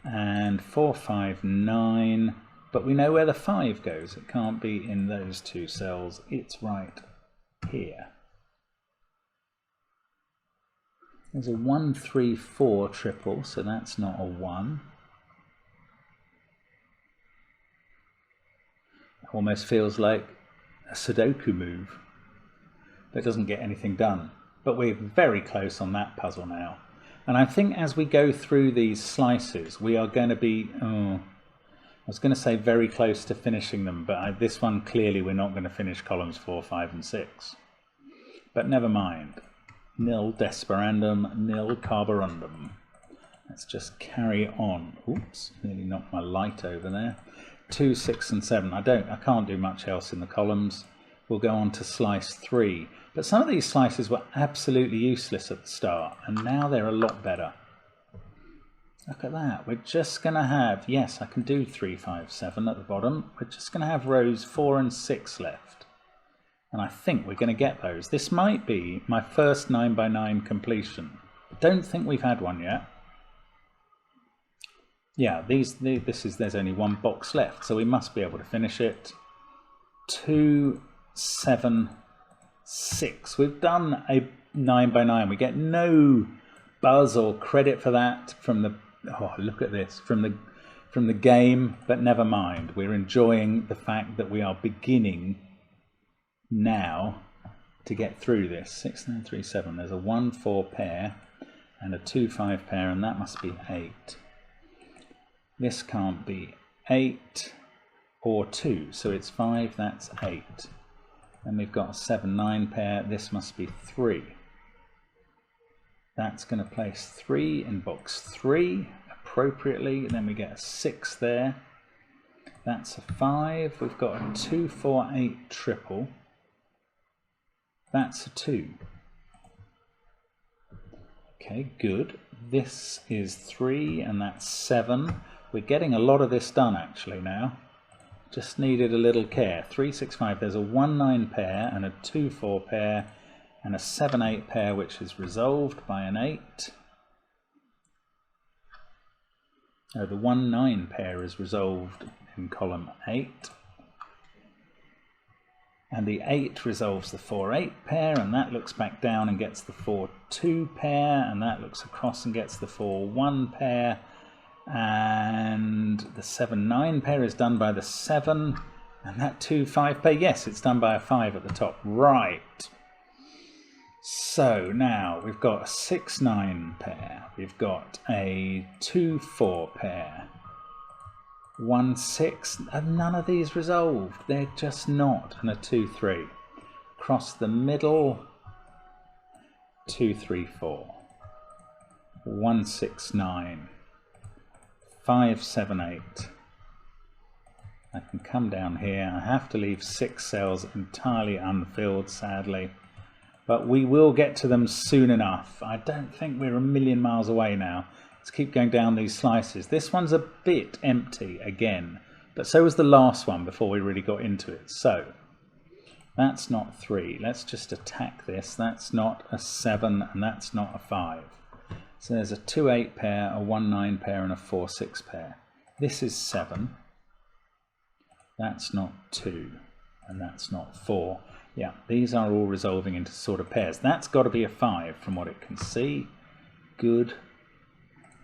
And 4, 5, 9. But we know where the 5 goes. It can't be in those two cells. It's right here. There's a 1, 3, 4 triple, so that's not a 1. It almost feels like a Sudoku move that doesn't get anything done. But we're very close on that puzzle now. And I think as we go through these slices, we are going to be, I was going to say very close to finishing them, but this one clearly we're not going to finish columns 4, 5 and 6. But never mind. Nil desperandum, nil carborundum. Let's just carry on. Oops, nearly knocked my light over there. 2, 6 and 7. I can't do much else in the columns. We'll go on to slice 3. But some of these slices were absolutely useless at the start, and now they're a lot better. Look at that. We're just going to have, yes, I can do 3, 5, 7 at the bottom. We're just going to have rows 4 and 6 left. And I think we're going to get those. This might be my first 9x9 completion. I don't think we've had one yet. Yeah, there's only one box left, so we must be able to finish it. 2, 7, 6. We've done a 9x9. We get no buzz or credit for that from the, oh, look at this, from the game, but never mind. We're enjoying the fact that we are beginning now to get through this. 6, 9, 3, 7. There's a 1, 4 pair and a 2, 5 pair, and that must be 8. This can't be 8 or 2, so it's 5, that's 8. Then we've got a 7, 9 pair, this must be 3. That's going to place 3 in box 3 appropriately, and then we get a 6 there. That's a 5. We've got a 2, 4, 8 triple. That's a 2. Okay, good. This is 3 and that's 7. We're getting a lot of this done actually now. Just needed a little care. 3, 6, 5. There's a 1, 9 pair and a 2, 4 pair and a 7, 8 pair, which is resolved by an 8. Oh, the 1-9 pair is resolved in column 8. And the 8 resolves the 4-8 pair, and that looks back down and gets the 4-2 pair, and that looks across and gets the 4-1 pair. And the 7-9 pair is done by the 7, and that 2-5 pair, yes, it's done by a 5 at the top. Right. So now we've got a 6-9 pair, we've got a 2-4 pair, 1-6, and none of these resolved. They're just not. And a 2-3. Across the middle, 2-3-4, 1-6-9, 5-7-8. I can come down here. I have to leave 6 cells entirely unfilled, sadly. But we will get to them soon enough. I don't think we're a million miles away now. Let's keep going down these slices. This one's a bit empty again, but so was the last one before we really got into it. So that's not 3. Let's just attack this. That's not a 7, and that's not a 5. So there's a 2-8 pair, a 1-9 pair, and a 4-6 pair. This is 7. That's not 2, and that's not 4. Yeah, these are all resolving into sort of pairs. That's got to be a 5 from what it can see. Good.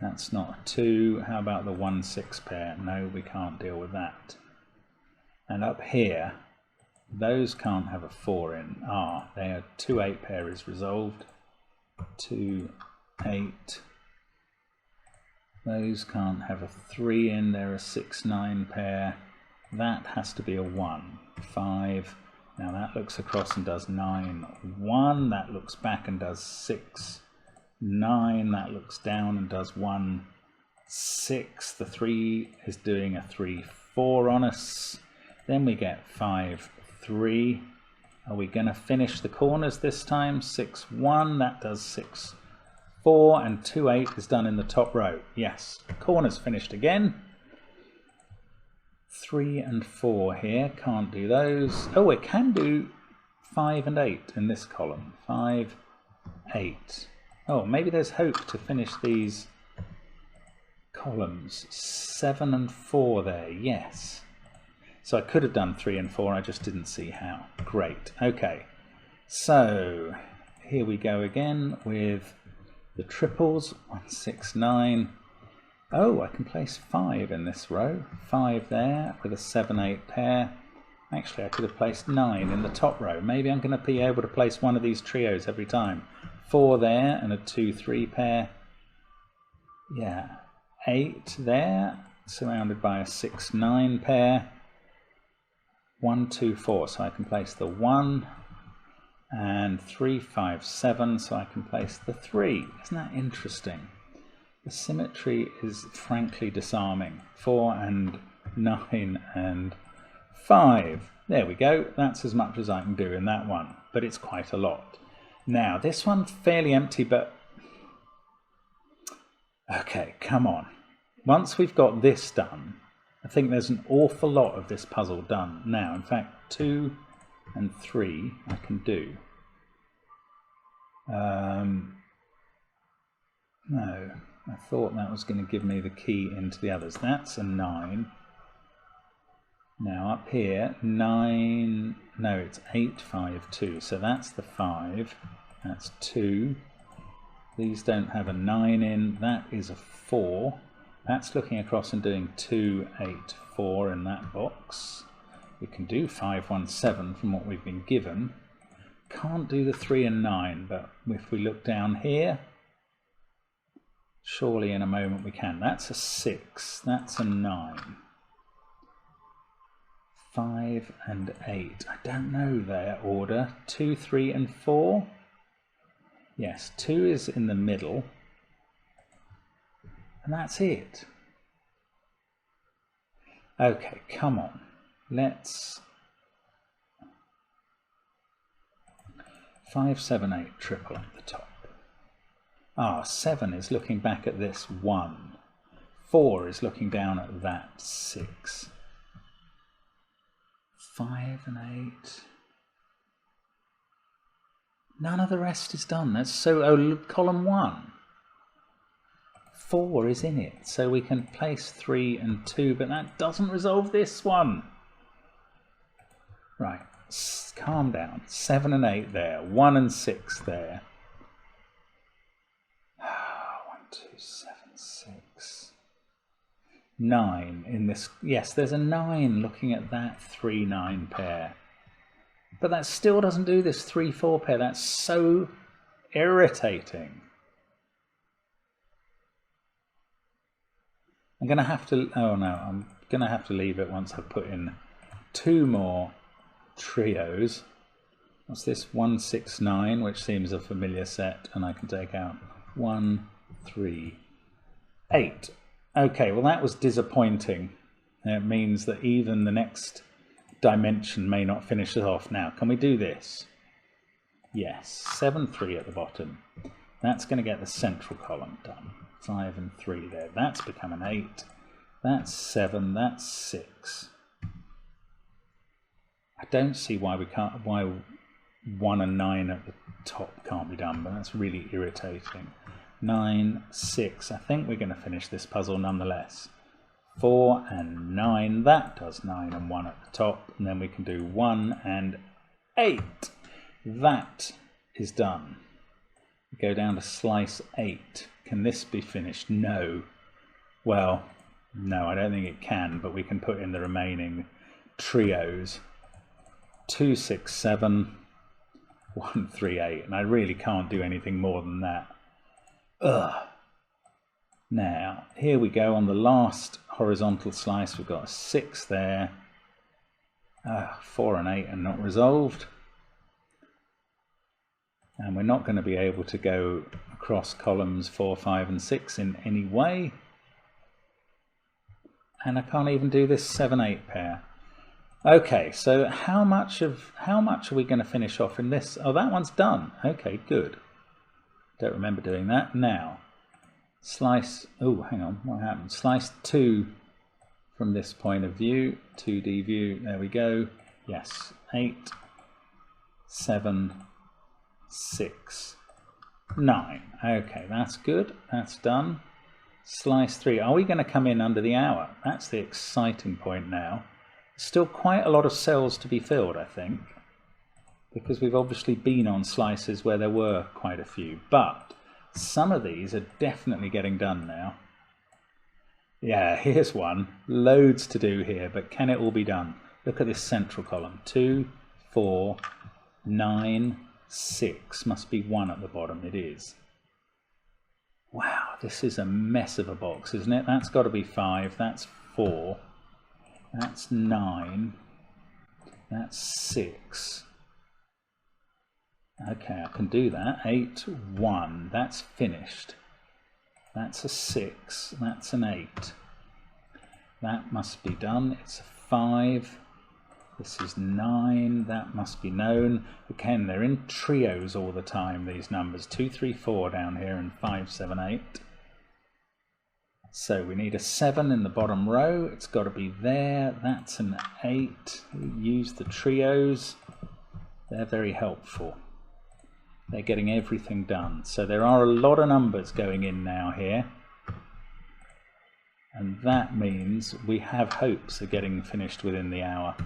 That's not a 2. How about the 1-6 pair? No, we can't deal with that. And up here, those can't have a 4 in. Ah, their 2-8 pair is resolved. 2, 8. Those can't have a 3 in. They're a 6-9 pair. That has to be a 1. 5. Now that looks across and does 9, 1. That looks back and does 6, 9. That looks down and does 1, 6. The 3 is doing a 3, 4 on us. Then we get 5, 3. Are we going to finish the corners this time? 6, 1. That does 6, 4. And 2, 8 is done in the top row. Yes, corners finished again. 3 and 4 here, can't do those. Oh, it can do 5 and 8 in this column. 5, 8. Oh, maybe there's hope to finish these columns. 7 and 4 there, yes. So I could have done 3 and 4, I just didn't see how. Great, okay. So here we go again with the triples. 1, 6, 9. Oh, I can place 5 in this row. 5 there with a 7, 8 pair. Actually, I could have placed 9 in the top row. Maybe I'm going to be able to place one of these trios every time. 4 there and a 2, 3 pair. Yeah, 8 there, surrounded by a 6, 9 pair. 1, 2, 4, so I can place the 1. And 3, 5, 7, so I can place the 3. Isn't that interesting? The symmetry is frankly disarming. 4 and 9 and 5. There we go. That's as much as I can do in that one, but it's quite a lot. Now, this one's fairly empty, but okay, come on. Once we've got this done, I think there's an awful lot of this puzzle done now. In fact, 2 and 3 I can do. No. I thought that was going to give me the key into the others. That's a 9. Now up here, 9, no, it's 8, 5, 2. So that's the 5. That's 2. These don't have a 9 in. That is a 4. That's looking across and doing 2, 8, 4 in that box. We can do 5, 1, 7 from what we've been given. Can't do the 3 and 9, but if we look down here, surely in a moment we can. That's a 6. That's a 9. 5 and 8. I don't know their order. 2, 3 and 4. Yes, 2 is in the middle. And that's it. Okay, come on. Let's 5, 7, 8 triple at the top. Ah, 7 is looking back at this 1. 4 is looking down at that 6. 5 and 8. None of the rest is done. That's so. Oh, column 1. 4 is in it, so we can place 3 and 2, but that doesn't resolve this one. Right, calm down. 7 and 8 there, 1 and 6 there. 1, 2, 7, 6. 9 in this. Yes, there's a 9 looking at that 3, 9 pair. But that still doesn't do this 3, 4 pair. That's so irritating. I'm going to have to, oh no, I'm going to have to leave it once I've put in 2 more trios. What's this? 1, 6, 9, which seems a familiar set, and I can take out 1, 3, 8. Okay, well that was disappointing. It means that even the next dimension may not finish it off. Now, can we do this? Yes, 7, 3 at the bottom. That's going to get the central column done. 5 and 3 there. That's become an 8. That's 7. That's 6. I don't see why we can't. Why 1 and 9 at the top can't be done, but that's really irritating. 9, 6. I think we're going to finish this puzzle nonetheless. 4 and 9. That does 9 and 1 at the top, and then we can do 1 and 8. That is done. We go down to slice 8. Can this be finished? No. Well, no, I don't think it can, but we can put in the remaining trios. 2, 6, 7, 1, 3, 8, and I really can't do anything more than that. Ugh. Now, here we go on the last horizontal slice. We've got a 6 there. 4 and 8 are not resolved. And we're not going to be able to go across columns 4, 5 and 6 in any way. And I can't even do this 7, 8 pair. Okay, so how much are we going to finish off in this? Oh, that one's done. Okay, good. Don't remember doing that. Now, slice, oh, hang on, what happened? Slice 2 from this point of view, 2D view, there we go. Yes, 8, 7, 6, 9. Okay, that's good. That's done. Slice 3. Are we going to come in under the hour? That's the exciting point now. Still quite a lot of cells to be filled, I think, because we've obviously been on slices where there were quite a few, but some of these are definitely getting done now. Yeah, here's one. Loads to do here, but can it all be done? Look at this central column. 2, 4, 9, 6. Must be 1 at the bottom. It is. Wow, this is a mess of a box, isn't it? That's got to be 5. That's 4. That's 9. That's 6. Okay, I can do that. 8, 1. That's finished. That's a 6. That's an 8. That must be done. It's a 5. This is 9. That must be known. Again, they're in trios all the time, these numbers. 2, 3, 4 down here and 5, 7, 8. So we need a 7 in the bottom row. It's got to be there. That's an 8. Use the trios. They're very helpful. They're getting everything done. So there are a lot of numbers going in now here. And that means we have hopes of getting finished within the hour.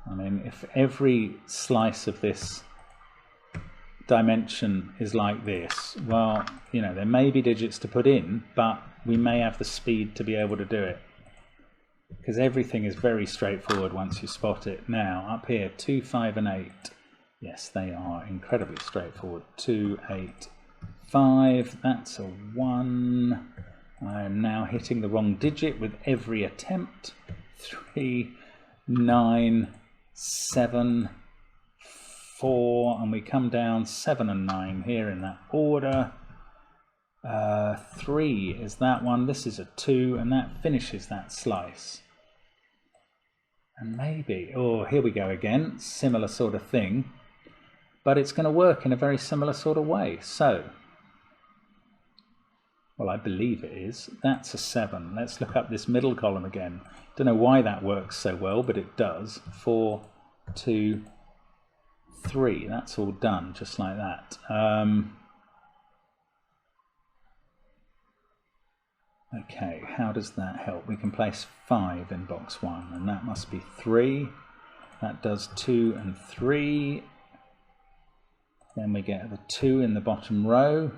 I mean, if every slice of this dimension is like this, well, you know, there may be digits to put in, but we may have the speed to be able to do it, because everything is very straightforward once you spot it. Now up here, 2, 5 and 8, yes, they are incredibly straightforward. 2, 8, 5, that's a 1. I am now hitting the wrong digit with every attempt. 3, 9, 7, 4, and we come down 7 and 9 here in that order. 3 is that one. This is a 2, and that finishes that slice. And maybe, oh, here we go again, similar sort of thing, but it's going to work in a very similar sort of way. So, well, I believe it is. That's a 7. Let's look up this middle column again. Don't know why that works so well, but it does. 4, 2, 3. That's all done, just like that. Okay, how does that help? We can place 5 in box 1, and that must be 3. That does 2 and 3. Then we get the 2 in the bottom row.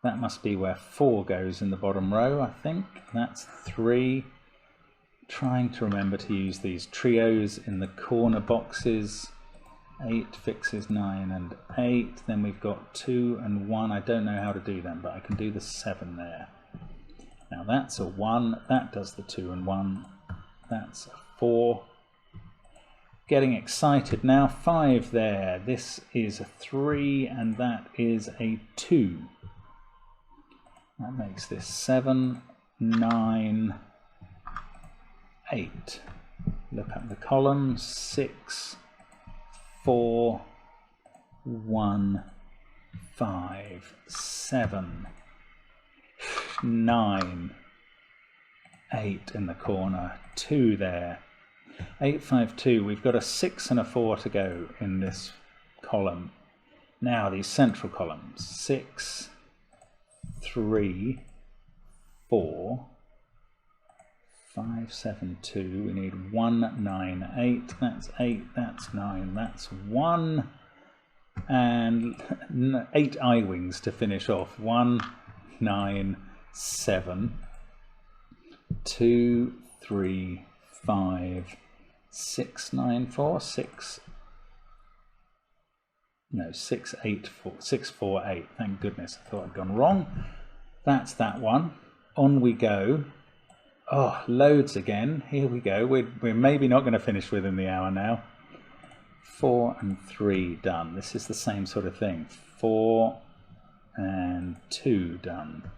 That must be where 4 goes in the bottom row, I think. That's 3. Trying to remember to use these trios in the corner boxes. 8 fixes 9 and 8. Then we've got 2 and 1. I don't know how to do them, but I can do the 7 there. Now that's a 1. That does the 2 and 1. That's a 4. Getting excited now. 5 there. This is a 3 and that is a 2. That makes this 7, 9, 8. Look up the column. 6, 4, 1, 5, 7, 9, 8 in the corner, 2 there. 8, 5, 2. We've got a 6 and a 4 to go in this column. Now these central columns. 6, 3, 4, 5, 7, 2. We need 1, 9, 8. That's 8. That's 9. That's 1. And 8 I-wings to finish off. 1, 9, 7. 2, 3, 5, 6, 9, 4. 6. No, 6, 8, 4. 6, 4, 8. Thank goodness. I thought I'd gone wrong. That's that one. On we go. Oh, loads again. Here we go. We're maybe not going to finish within the hour now. 4 and 3 done. This is the same sort of thing. 4 and 2 done.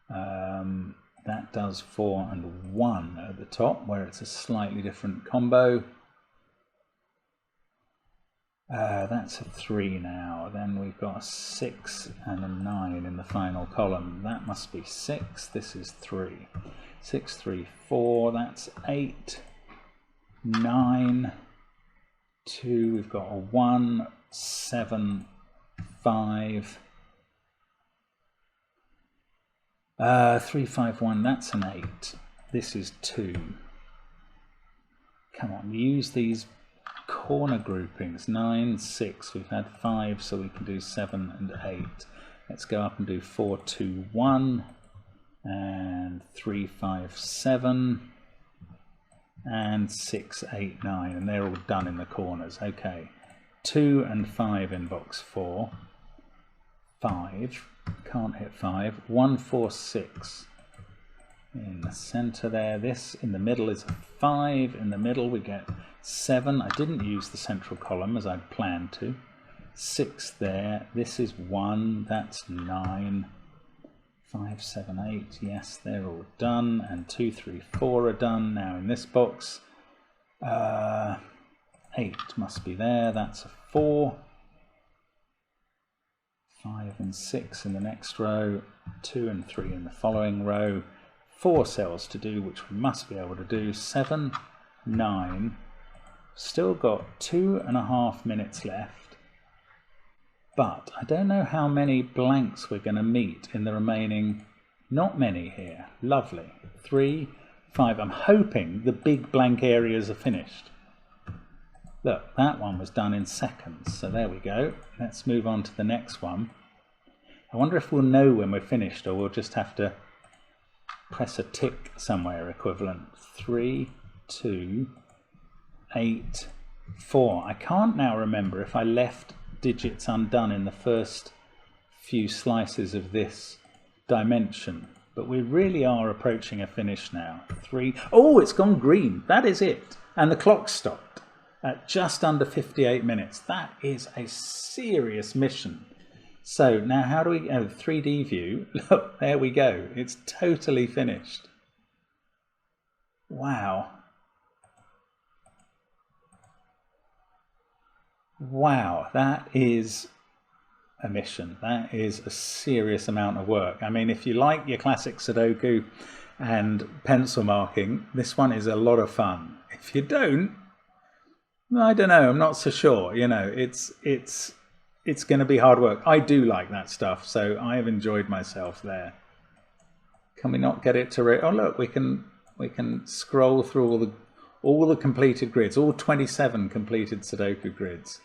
That does 4 and 1 at the top, where it's a slightly different combo. That's a 3 now. Then we've got a 6 and a 9 in the final column. That must be 6. This is 3. 6, 3, 4. That's 8. 9. 2. We've got a 1. 7. 5. 3, 5, 1. That's an 8. This is 2. Come on, use these corner groupings. 9, 6. We've had 5, so we can do 7 and 8. Let's go up and do 4, 2, 1, and 3, 5, 7, and 6, 8, 9, and they're all done in the corners. Okay, 2 and 5 in box 4. 5, can't hit 5. 1, 4, 6 in the center there. This in the middle is a 5. In the middle we get 7. I didn't use the central column as I'd planned to. 6 there. This is 1. That's 9. 5, 7, 8. Yes, they're all done. And 2, 3, 4 are done. Now in this box, 8 must be there. That's a 4. 5 and 6 in the next row. 2 and 3 in the following row. 4 cells to do, which we must be able to do. 7, 9. Still got 2.5 minutes left, but I don't know how many blanks we're going to meet in the remaining. Not many here. Lovely. 3, 5. I'm hoping the big blank areas are finished. Look, that one was done in seconds, so there we go. Let's move on to the next one. I wonder if we'll know when we're finished, or we'll just have to press a tick somewhere equivalent. 3, 2, 8, 4. I can't now remember if I left digits undone in the first few slices of this dimension, but we really are approaching a finish now. 3. Oh, it's gone green. That is it. And the clock stopped at just under 58 minutes. That is a serious mission. So now how do we, 3D view, look, there we go. It's totally finished. Wow. Wow, that is a mission. That is a serious amount of work. I mean, if you like your classic Sudoku and pencil marking, this one is a lot of fun. If you don't, I don't know, I'm not so sure. You know, it's it's going to be hard work. I do like that stuff, so I have enjoyed myself there. Can we not get it to... Oh look, we can scroll through all the completed grids, all 27 completed Sudoku grids.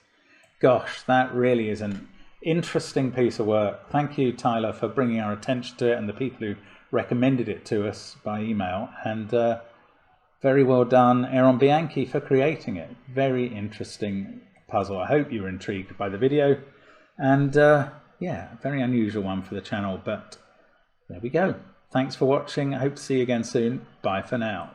Gosh, that really is an interesting piece of work. Thank you, Tyler, for bringing our attention to it, and the people who recommended it to us by email. And very well done, Aaron Bianchi, for creating it. Very interesting puzzle. I hope you were intrigued by the video. And yeah, very unusual one for the channel, but there we go. Thanks for watching. I hope to see you again soon. Bye for now.